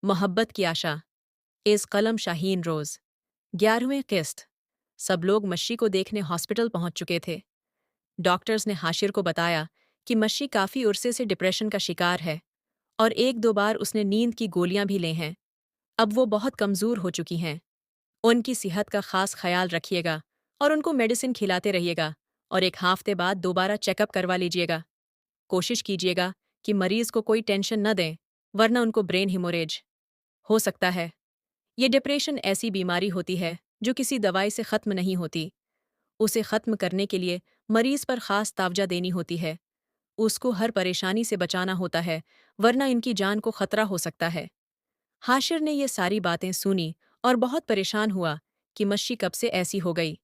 मोहब्बत की आशा। इस कलम शाहीन रोज 11वें किस्त। सब लोग मच्छी को देखने हॉस्पिटल पहुंच चुके थे। डॉक्टर्स ने हाशिर को बताया कि मच्छी काफी उरसे से डिप्रेशन का शिकार है और एक दो बार उसने नींद की गोलियां भी ली हैं। अब वो बहुत कमजोर हो चुकी हैं। उनकी सेहत का खास ख्याल रखिएगा और उनको मेडिसिन खिलाते रहिएगा और एक हफ्ते बाद दोबारा चेकअप करवा लीजिएगा। कोशिश कीजिएगा कि मरीज को कोई टेंशन न दें, वरना उनको ब्रेन हिमोरेज हो सकता है। ये डिप्रेशन ऐसी बीमारी होती है जो किसी दवाई से खत्म नहीं होती। उसे खत्म करने के लिए मरीज पर खास तावजा देनी होती है। उसको हर परेशानी से बचाना होता है, वरना इनकी जान को खतरा हो सकता है। हाशिर ने ये सारी बातें सुनी और बहुत परेशान हुआ कि मच्छी कब से ऐसी हो गई।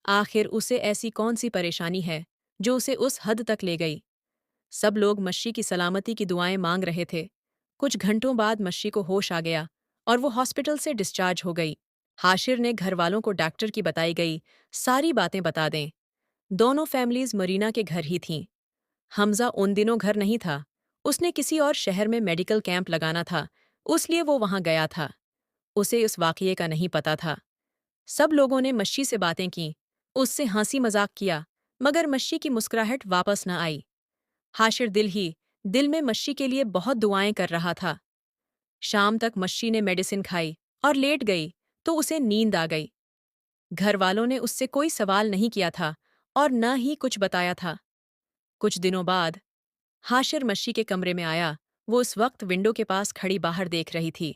आखिर उसे ऐसी कौन सी परेशानी है जो उसे उस हद तक ले गई। सब लोग मच्छी की सलामती की दुआएं मांग रहे थे। कुछ घंटों बाद मच्छी को होश आ गया और वो हॉस्पिटल से डिस्चार्ज हो गई। हाशिर ने घर वालों को डॉक्टर की बताई गई सारी बातें बता दें। दोनों फैमिलीज मरीना के घर ही थीं। हमजा उन दिनों घर नहीं था। उसने किसी और शहर में मेडिकल कैंप लगाना था, उसलिए वो वहां गया था। उसे उस वाकये का नहीं पता था। सब लोगों ने मच्छी से बातें की, उससे हंसी मजाक किया, मगर मच्छी की मुस्कुराहट वापस न आई। हाशिर दिल में मच्छी के लिए बहुत दुआएं कर रहा था। शाम तक मच्छी ने मेडिसिन खाई और लेट गई तो उसे नींद आ गई। घर वालों ने उससे कोई सवाल नहीं किया था और न ही कुछ बताया था। कुछ दिनों बाद हाशिर मच्छी के कमरे में आया। वो उस वक्त विंडो के पास खड़ी बाहर देख रही थी।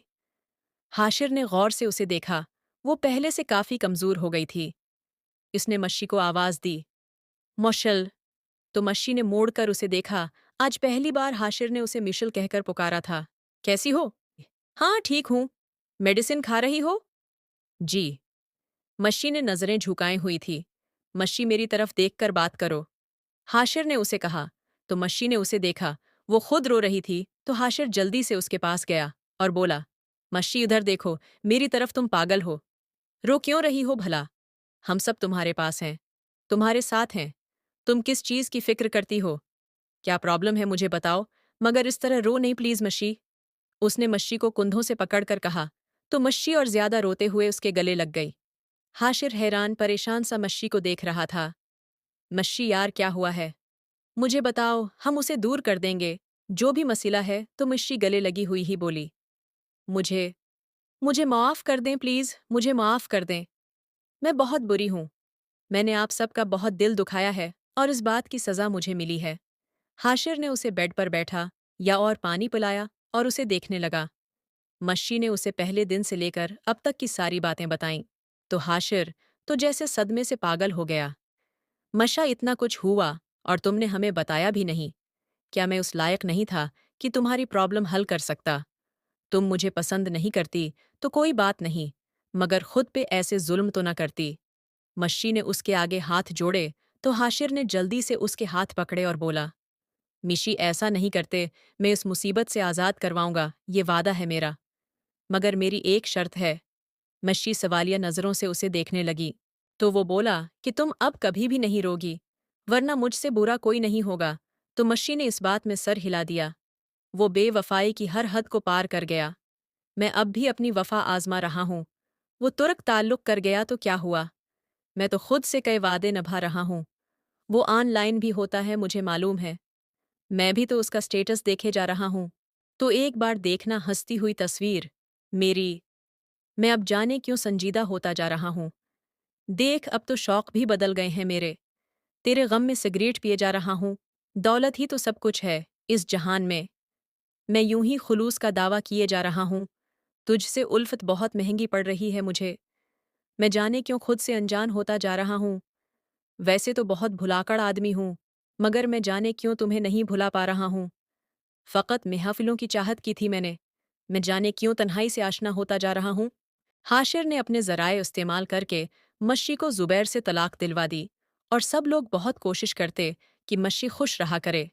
हाशिर ने गौर से उसे देखा। वो पहले से काफी कमजोर हो गई थी। इसने मच्छी को आवाज दी, मोशल। तो मच्छी ने मोड़कर उसे देखा। आज पहली बार हाशिर ने उसे मिशल कहकर पुकारा था। कैसी हो? हाँ, ठीक हूं। मेडिसिन खा रही हो? जी। मच्छी ने नजरें झुकाई हुई थी। मच्छी, मेरी तरफ देखकर बात करो, हाशिर ने उसे कहा। तो मच्छी ने उसे देखा। वो खुद रो रही थी तो हाशिर जल्दी से उसके पास गया और बोला, मच्छी उधर देखो, मेरी तरफ। तुम पागल हो? रो क्यों रही हो भला? हम सब तुम्हारे पास हैं, तुम्हारे साथ हैं। तुम किस चीज की फिक्र करती हो? क्या प्रॉब्लम है मुझे बताओ, मगर इस तरह रो नहीं प्लीज मच्छी। उसने मच्छी को कुंधों से पकड़कर कहा। तो मच्छी और ज्यादा रोते हुए उसके गले लग गई। हाशिर हैरान परेशान सा मच्छी को देख रहा था। मच्छी यार, क्या हुआ है? मुझे बताओ, हम उसे दूर कर देंगे, जो भी मसला है। तो मच्छी गले लगी हुई ही बोली, मुझे मुझे माफ कर दें प्लीज, मुझे माफ कर दें। मैं बहुत बुरी हूं। मैंने आप सबका बहुत दिल दुखाया है और इस बात की सजा मुझे मिली है। हाशिर ने उसे बेड पर बैठा या और पानी पिलाया और उसे देखने लगा। मच्छी ने उसे पहले दिन से लेकर अब तक की सारी बातें बताईं। तो हाशिर तो जैसे सदमे से पागल हो गया। मशा, इतना कुछ हुआ और तुमने हमें बताया भी नहीं। क्या मैं उस लायक नहीं था कि तुम्हारी प्रॉब्लम हल कर सकता? तुम मुझे पसंद नहीं करती तो कोई बात नहीं, मगर खुद पे ऐसे जुल्म तो न करती। मच्छी ने उसके आगे हाथ जोड़े तो हाशिर ने जल्दी से उसके हाथ पकड़े और बोला, मिशी, ऐसा नहीं करते। मैं इस मुसीबत से आज़ाद करवाऊंगा, ये वादा है मेरा। मगर मेरी एक शर्त है। मच्छी सवालिया नज़रों से उसे देखने लगी। तो वो बोला कि तुम अब कभी भी नहीं रोगी, वरना मुझसे बुरा कोई नहीं होगा। तो मच्छी ने इस बात में सर हिला दिया। वो बेवफाई की हर हद को पार कर गया। मैं अब भी अपनी वफा आजमा रहा हूं। वो तुर्क ताल्लुक कर गया तो क्या हुआ? मैं तो खुद से कई वादे निभा रहा हूं। वो ऑनलाइन भी होता है, मुझे मालूम है। मैं भी तो उसका स्टेटस देखे जा रहा हूं। तो एक बार देखना हंसती हुई तस्वीर मेरी। मैं अब जाने क्यों संजीदा होता जा रहा हूं। देख, अब तो शौक भी बदल गए हैं मेरे। तेरे गम में सिगरेट पिए जा रहा हूं। दौलत ही तो सब कुछ है इस जहान में। मैं यूं ही खुलूस का दावा किए जा रहा हूं। तुझसे उल्फत बहुत महंगी पड़ रही है मुझे। मैं जाने क्यों खुद से अनजान होता जा रहा हूं। वैसे तो बहुत भुलाकड़ आदमी हूं, मगर मैं जाने क्यों तुम्हें नहीं भुला पा रहा हूं। फ़कत महफ़िलों की चाहत की थी मैंने। मैं जाने क्यों तन्हाई से आशना होता जा रहा हूं। हाशिर ने अपने ज़राए इस्तेमाल करके मच्छी को ज़ुबैर से तलाक दिलवा दी और सब लोग बहुत कोशिश करते कि मच्छी खुश रहा करे।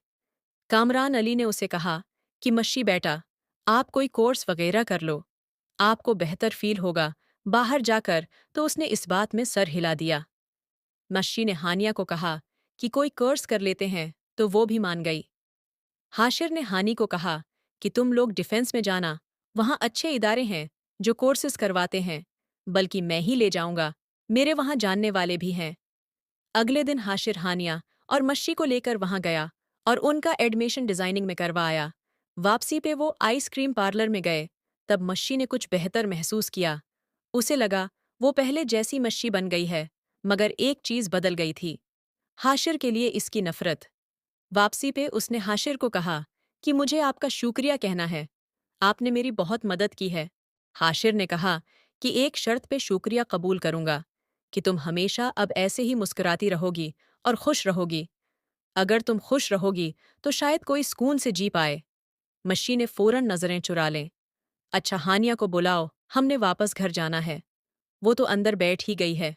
कामरान अली ने उसे कहा कि मच्छी बेटा, आप कोई कोर्स वगैरह कर लो, आपको बेहतर फील होगा बाहर जाकर। तो उसने इस बात में सर हिला दिया। मच्छी ने हानिया को कहा कि कोई कोर्स कर लेते हैं, तो वो भी मान गई। हाशिर ने हानी को कहा कि तुम लोग डिफेंस में जाना वहाँ अच्छे इदारे हैं जो कोर्सेज करवाते हैं, बल्कि मैं ही ले जाऊंगा, मेरे वहाँ जानने वाले भी हैं। अगले दिन हाशिर हानिया और मच्छी को लेकर वहां गया और उनका एडमिशन डिजाइनिंग में करवाया। वापसी पे वो आइसक्रीम पार्लर में गए, तब मच्छी ने कुछ बेहतर महसूस किया। उसे लगा वो पहले जैसी मच्छी बन गई है, मगर एक चीज बदल गई थी, हाशिर के लिए इसकी नफरत। वापसी पे उसने हाशिर को कहा कि मुझे आपका शुक्रिया कहना है, आपने मेरी बहुत मदद की है। हाशिर ने कहा कि एक शर्त पे शुक्रिया कबूल करूंगा, कि तुम हमेशा अब ऐसे ही मुस्कुराती रहोगी और खुश रहोगी। अगर तुम खुश रहोगी तो शायद कोई सुकून से जी पाए। मच्छी ने फौरन नजरें चुरा लें। अच्छा, हानिया को बुलाओ, हमने वापस घर जाना है। वो तो अंदर बैठ ही गई है।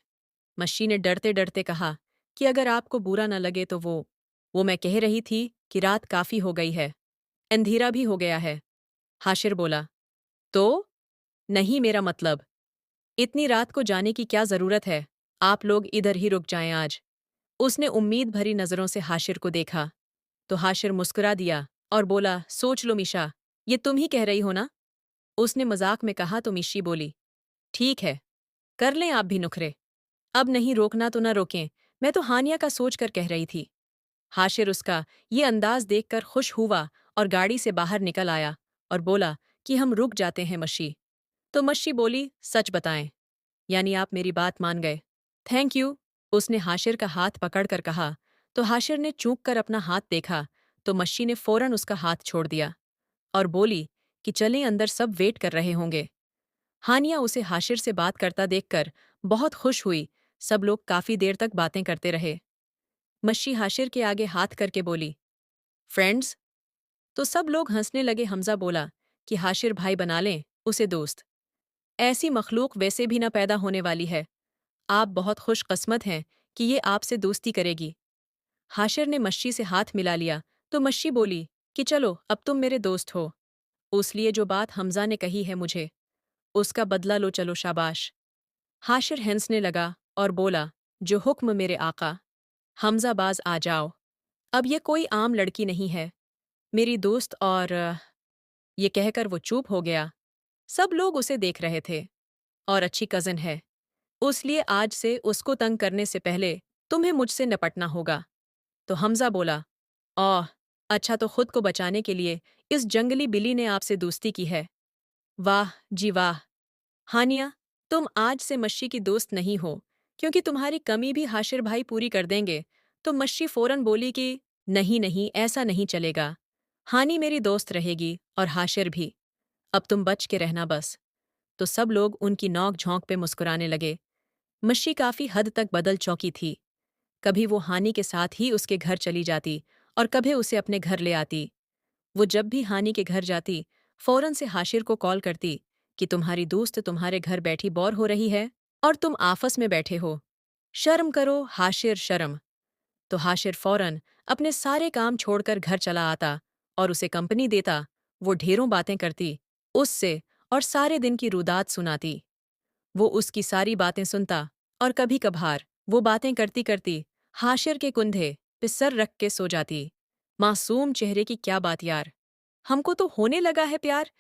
मच्छी ने डरते डरते कहा कि अगर आपको बुरा न लगे तो वो मैं कह रही थी कि रात काफी हो गई है, अंधेरा भी हो गया है। हाशिर बोला, तो नहीं, मेरा मतलब, इतनी रात को जाने की क्या जरूरत है, आप लोग इधर ही रुक जाएं आज। उसने उम्मीद भरी नजरों से हाशिर को देखा, तो हाशिर मुस्कुरा दिया और बोला, सोच लो मिशा, ये तुम ही कह रही हो ना? उसने मजाक में कहा तो मिशी बोली, ठीक है, कर लें आप भी नुखरे। अब नहीं रोकना तो न रोकें, मैं तो हानिया का सोच कर कह रही थी। हाशिर उसका ये अंदाज देखकर खुश हुआ और गाड़ी से बाहर निकल आया और बोला कि हम रुक जाते हैं मच्छी। तो मच्छी बोली, सच बताएं, यानी आप मेरी बात मान गए? थैंक यू, उसने हाशिर का हाथ पकड़कर कहा। तो हाशिर ने चूक कर अपना हाथ देखा, तो मच्छी ने फौरन उसका हाथ छोड़ दिया और बोली कि चलें, अंदर सब वेट कर रहे होंगे। हानिया उसे हाशिर से बात करता देखकर बहुत खुश हुई। सब लोग काफी देर तक बातें करते रहे। मच्छी हाशिर के आगे हाथ करके बोली, फ्रेंड्स। तो सब लोग हंसने लगे। हमजा बोला कि हाशिर भाई बना लें उसे दोस्त, ऐसी मखलूक वैसे भी न पैदा होने वाली है। आप बहुत खुशकस्मत हैं कि ये आपसे दोस्ती करेगी। हाशिर ने मच्छी से हाथ मिला लिया, तो मच्छी बोली कि चलो, अब तुम मेरे दोस्त हो। उस लिए जो बात हमजा ने कही है मुझे, उसका बदला लो, चलो शाबाश। हाशिर हंसने लगा और बोला, जो हुक्म मेरे आका। हमजा बाज आ जाओ, अब ये कोई आम लड़की नहीं है, मेरी दोस्त और ये कहकर वो चुप हो गया। सब लोग उसे देख रहे थे। और अच्छी कज़न है, उसलिए आज से उसको तंग करने से पहले तुम्हें मुझसे निपटना होगा। तो हमजा बोला, ओह, अच्छा, तो खुद को बचाने के लिए इस जंगली बिल्ली ने आपसे दोस्ती की है। वाह जी वाह। हानिया, तुम आज से मच्छी की दोस्त नहीं हो, क्योंकि तुम्हारी कमी भी हाशिर भाई पूरी कर देंगे। तो मच्छी फौरन बोली कि नहीं नहीं, ऐसा नहीं चलेगा। हानी मेरी दोस्त रहेगी और हाशिर भी। अब तुम बच के रहना बस। तो सब लोग उनकी नोक झोंक पे मुस्कुराने लगे। मच्छी काफी हद तक बदल चौकी थी। कभी वो हानि के साथ ही उसके घर चली जाती और कभी उसे अपने घर ले आती। वो जब भी हानि के घर जाती, फौरन से हाशिर को कॉल करती कि तुम्हारी दोस्त तुम्हारे घर बैठी बोर हो रही है और तुम आपस में बैठे हो। शर्म करो हाशिर, शर्म। तो हाशिर फौरन अपने सारे काम छोड़कर घर चला आता और उसे कंपनी देता। वो ढेरों बातें करती उससे और सारे दिन की रुदात सुनाती। वो उसकी सारी बातें सुनता और कभी कभार वो बातें करती करती हाशिर के कुंधे पे सर रख के सो जाती। मासूम चेहरे की क्या बात यार, हमको तो होने लगा है प्यार।